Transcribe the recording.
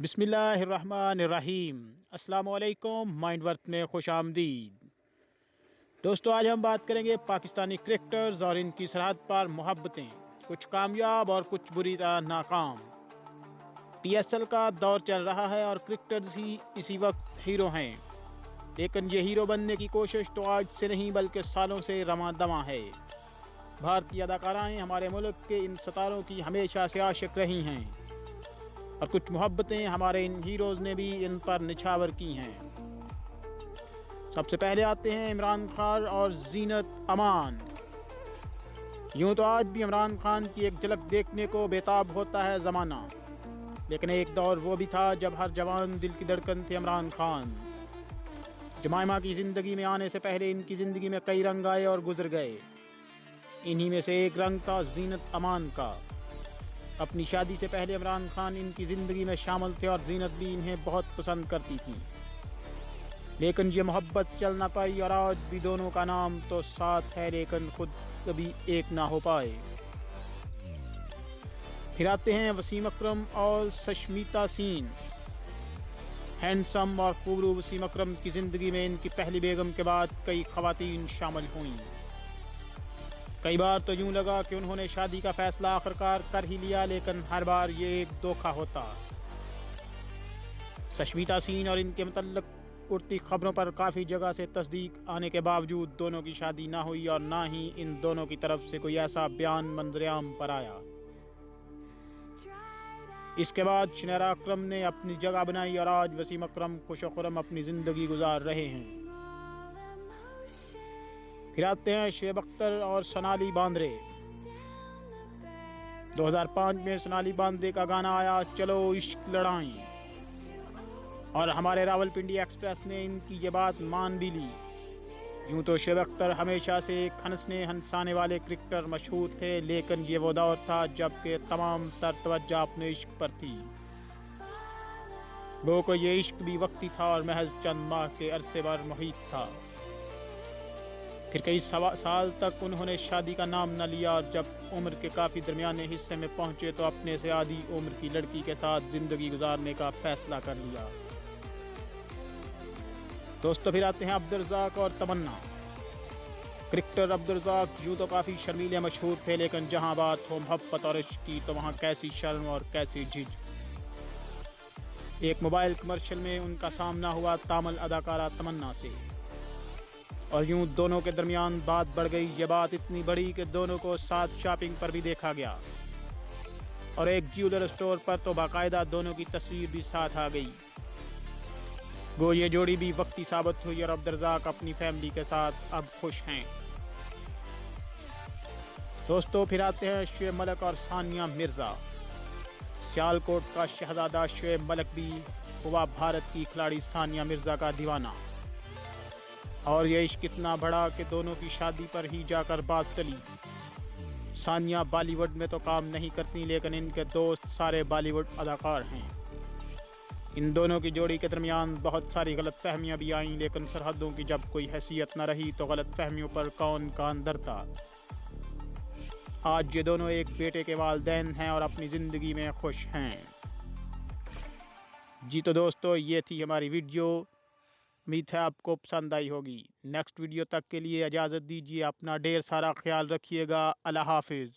बिस्मिल्लाहिर्रहमानिर्रहीम। अस्सलाम वालेकुम। माइंड वर्थ में खुश आमदीद। दोस्तों, आज हम बात करेंगे पाकिस्तानी क्रिकेटर्स और इनकी सरहद पर मोहब्बतें, कुछ कामयाब और कुछ बुरी तरह नाकाम। PSL का दौर चल रहा है और क्रिकेटर्स ही इसी वक्त हीरो हैं, लेकिन ये हीरो बनने की कोशिश तो आज से नहीं बल्कि सालों से रमा दमा है। भारतीय अदाकाराएँ हमारे मुल्क के इन सितारों की हमेशा से आशिक रही हैं और कुछ मोहब्बतें हमारे इन हीरोज़ ने भी इन पर निछावर की हैं। सबसे पहले आते हैं इमरान खान और जीनत अमान। यूँ तो आज भी इमरान खान की एक झलक देखने को बेताब होता है ज़माना, लेकिन एक दौर वो भी था जब हर जवान दिल की धड़कन थे इमरान खान। जमाइमा की ज़िंदगी में आने से पहले इनकी ज़िंदगी में कई रंग आए और गुजर गए। इन्हीं में से एक रंग था जीनत अमान का। अपनी शादी से पहले इमरान खान इनकी ज़िंदगी में शामिल थे और जीनत भी इन्हें बहुत पसंद करती थी, लेकिन ये मोहब्बत चल ना पाई और आज भी दोनों का नाम तो साथ है लेकिन खुद कभी एक ना हो पाए। फिर आते हैं वसीम अकरम और सशमिता सीन। हैंडसम और खूबरू वसीम अकरम की ज़िंदगी में इनकी पहली बेगम के बाद कई ख़वातीन शामिल हुईं। कई बार तो यूँ लगा कि उन्होंने शादी का फैसला आखिरकार कर ही लिया, लेकिन हर बार ये एक धोखा होता। सशमिता सीन और इनके मतलब उड़ती खबरों पर काफ़ी जगह से तस्दीक आने के बावजूद दोनों की शादी ना हुई और ना ही इन दोनों की तरफ से कोई ऐसा बयान मंजरेआम पर आया। इसके बाद शनारा अकरम ने अपनी जगह बनाई और आज वसीम अकरम खुश-ओ-खुर्रम अपनी ज़िंदगी गुजार रहे हैं। फिर आते हैं शुएब अख्तर और सोनाली बांद्रे। 2005 में सोनाली बांद्रे का गाना आया चलो इश्क लड़ाई, और हमारे रावलपिंडी एक्सप्रेस ने इनकी ये बात मान भी ली। यूँ तो शुएब अख्तर हमेशा से एक हंसने हंसाने वाले क्रिकेटर मशहूर थे, लेकिन ये वो दौर था जबकि तमाम तर तवज्जो अपने इश्क पर थी। वो को ये इश्क भी वक्ती था और महज चंद माह के अरसे भर मुहीत था। फिर कई साल तक उन्होंने शादी का नाम न लिया और जब उम्र के काफ़ी दरमियाने हिस्से में पहुंचे तो अपने से आधी उम्र की लड़की के साथ ज़िंदगी गुजारने का फ़ैसला कर लिया। दोस्तों, फिर आते हैं अब्दुर्रज़ाक और तमन्ना। क्रिकेटर अब्दुर्रज़ाक यूँ तो काफ़ी शर्मीले मशहूर थे, लेकिन जहाँ बात हो मोहब्बत और इश्क की तो वहाँ कैसी शर्म और कैसी झिझक। एक मोबाइल कमर्शियल में उनका सामना हुआ तामिल अदाकारा तमन्ना से, और यूँ दोनों के दरमियान बात बढ़ गई। ये बात इतनी बड़ी कि दोनों को साथ शॉपिंग पर भी देखा गया और एक ज्वेलर स्टोर पर तो बाकायदा दोनों की तस्वीर भी साथ आ गई। वो ये जोड़ी भी वक्ती साबित हुई और अब्दुर्रज़ाक अपनी फैमिली के साथ अब खुश हैं। दोस्तों, फिर आते हैं शुएब मलिक और सानिया मिर्ज़ा। सियालकोट का शहजादा शुएब मलिक भी हुआ भारत की खिलाड़ी सानिया मिर्ज़ा का दीवाना, और ये इश्क इतना बड़ा कि दोनों की शादी पर ही जाकर बात चली। सानिया बॉलीवुड में तो काम नहीं करती, लेकिन इनके दोस्त सारे बॉलीवुड अदाकार हैं। इन दोनों की जोड़ी के दरमियान बहुत सारी गलतफहमियां भी आईं, लेकिन सरहदों की जब कोई हैसियत न रही तो गलतफहमियों पर कौन कान धरता। आज ये दोनों एक बेटे के वालिदैन हैं और अपनी ज़िंदगी में खुश हैं। जी तो दोस्तों, ये थी हमारी वीडियो। उम्मीद है आपको पसंद आई होगी। नेक्स्ट वीडियो तक के लिए इजाज़त दीजिए। अपना ढेर सारा ख्याल रखिएगा। अल्लाह हाफिज़।